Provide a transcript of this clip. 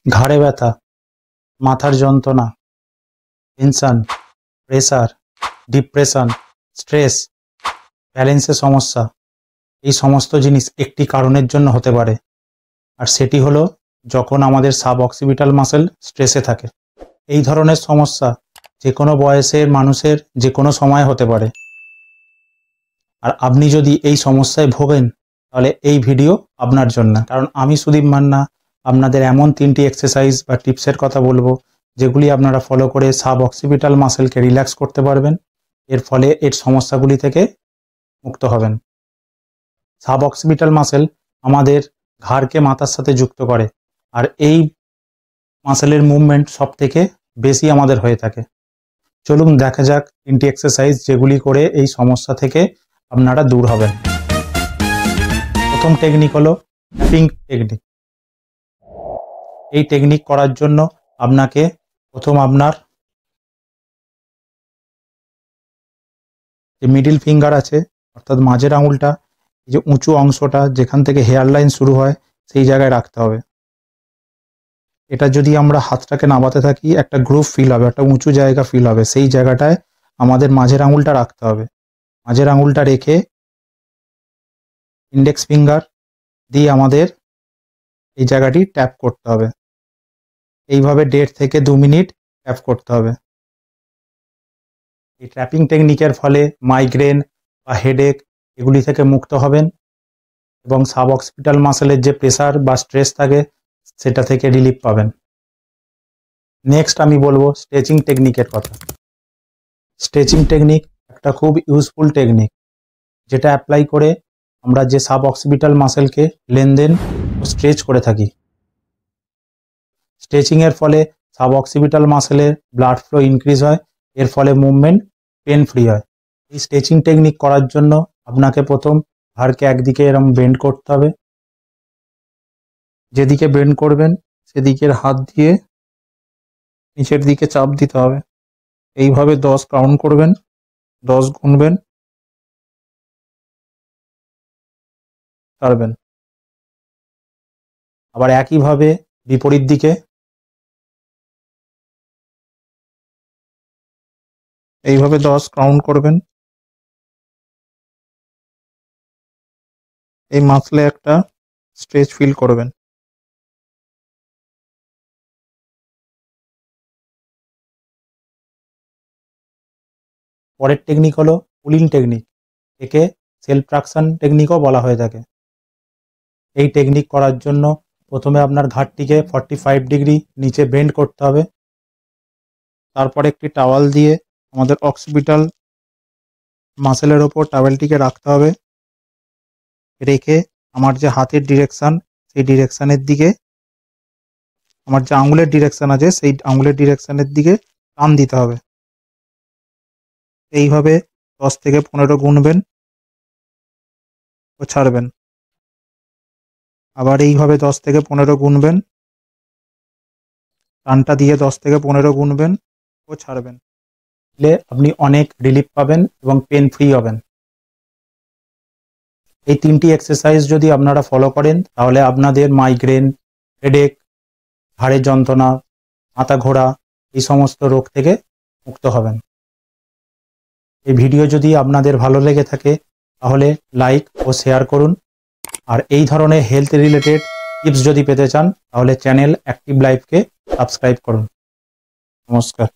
ঘাড়ে ব্যথা, মাথার যন্ত্রণা, টেনশন, প্রেসার, ডিপ্রেশন, স্ট্রেস, ব্যালেন্সের সমস্যা, এই সমস্ত জিনিস একটি কারণের জন্য হতে পারে, আর সেটি হলো যখন আমাদের সাব অক্সিপিটাল মাসেল স্ট্রেসে থাকে। এই ধরনের সমস্যা যে কোনো বয়সের মানুষের যে কোনো সময় হতে পারে। আর আপনি যদি এই সমস্যায় ভোগেন তাহলে এই ভিডিও আপনার জন্য, কারণ আমি সুদীপ মান্না আপনাদের এমন 3টি এক্সারসাইজ বা টিপসের কথা বলবো যেগুলি আপনারা ফলো করে সাব অক্সিপিটাল মাসেলকে রিল্যাক্স করতে পারবেন, এর ফলে এর সমস্যাগুলি থেকে মুক্ত হবেন। সাব অক্সিপিটাল মাসেল আমাদের ঘাড়কে মাথার সাথে যুক্ত করে, আর এই মাসেলের মুভমেন্ট সব থেকে বেশি আমাদের হয়ে থাকে। চলুন দেখা যাক 3টি এক্সারসাইজ যেগুলি করে এই সমস্যা থেকে আপনারা দূর হবেন। প্রথম টেকনিক হলো ট্যাপিং টেকনিক। এই টেকনিক করার জন্য আপনাকে প্রথম আপনার যে মিডিল ফিঙ্গার আছে অর্থাৎ মাঝের আঙুলটা, এই যে উঁচু অংশটা যেখান থেকে হেয়ার লাইন শুরু হয় সেই জায়গায় রাখতে হবে। এটা যদি আমরা হাতটাকে নামাতে থাকি একটা গ্রুপ ফিল হবে, একটা উঁচু জায়গা ফিল হবে, সেই জায়গাটায় আমাদের মাঝের আঙুলটা রাখতে হবে। মাঝের আঙুলটা রেখে ইন্ডেক্স ফিঙ্গার দিয়ে আমাদের এই জায়গাটি ট্যাপ করতে হবে। এইভাবে 1.5 থেকে 2 মিনিট ট্যাপ করতে হবে। এই ট্র্যাপিং টেকনিকের ফলে মাইগ্রেন বা হেডেক এগুলি থেকে মুক্ত হবেন এবং সাব অক্সিপিটাল মাসেলের যে প্রেসার বা স্ট্রেস থাকে সেটা থেকে রিলিফ পাবেন। নেক্সট আমি বলবো স্ট্রেচিং টেকনিকের কথা। স্ট্রেচিং টেকনিক একটা খুব ইউজফুল টেকনিক, যেটা অ্যাপ্লাই করে আমরা যে সাব অক্সিপিটাল মাসেলকে লেনদেন ও স্ট্রেচ করে থাকি। স্ট্রেচিংয়ের ফলে সাব অক্সিপিটাল মাসেলের ব্লাড ফ্লো ইনক্রিজ হয়, এর ফলে মুভমেন্ট পেন ফ্রি হয়। এই স্ট্রেচিং টেকনিক করার জন্য আপনাকে প্রথম ঘাড়কে একদিকে এরকম বেন্ড করতে হবে। যেদিকে বেন্ড করবেন সেদিকের হাত দিয়ে নিচের দিকে চাপ দিতে হবে। এইভাবে 10 কাউন্ট করবেন, 10 গুনবেন, ছাড়বেন। আবার একইভাবে বিপরীত দিকে এইভাবে 10 কাউন্ট করবেন। এই মাসলে একটা স্ট্রেচ ফিল করবেন। পরের টেকনিক হলো পুলিং টেকনিক, একে সেলফ ট্রাকশন টেকনিকও বলা হয়ে থাকে। এই টেকনিক করার জন্য প্রথমে আপনার ঘাড়টিকে 45 ডিগ্রি নিচে বেন্ড করতে হবে। তারপর একটি টাওয়াল দিয়ে আমাদের অক্সিপিটাল মাসেলের ওপর টাওয়ালটিকে রাখতে হবে। রেখে আমার যে হাতের ডিরেকশান সেই ডিরেকশানের দিকে, আমার যে আঙুলের ডিরেকশান আছে সেই আঙুলের ডিরেকশানের দিকে টান দিতে হবে। এইভাবে 10 থেকে 15 গুনবেন ও ছাড়বেন। আবার এইভাবে 10 থেকে 15 গুনবেন, টানটা দিয়ে 10 থেকে 15 গুনবেন ও ছাড়বেন। তাহলে আপনি অনেক রিলিফ পাবেন এবং পেন ফ্রি হবেন। এই 3টি এক্সারসাইজ যদি আপনারা ফলো করেন তাহলে আপনাদের মাইগ্রেন, হেডেক, ঘাড়ের যন্ত্রণা, মাথা ঘোরা এই সমস্ত রোগ থেকে মুক্ত হবেন। এই ভিডিও যদি আপনাদের ভালো লেগে থাকে তাহলে লাইক ও শেয়ার করুন, আর এই ধরনের হেলথ রিলেটেড টিপস যদি পেতে চান তাহলে চ্যানেল অ্যাক্টিভ লাইফকে সাবস্ক্রাইব করুন। নমস্কার।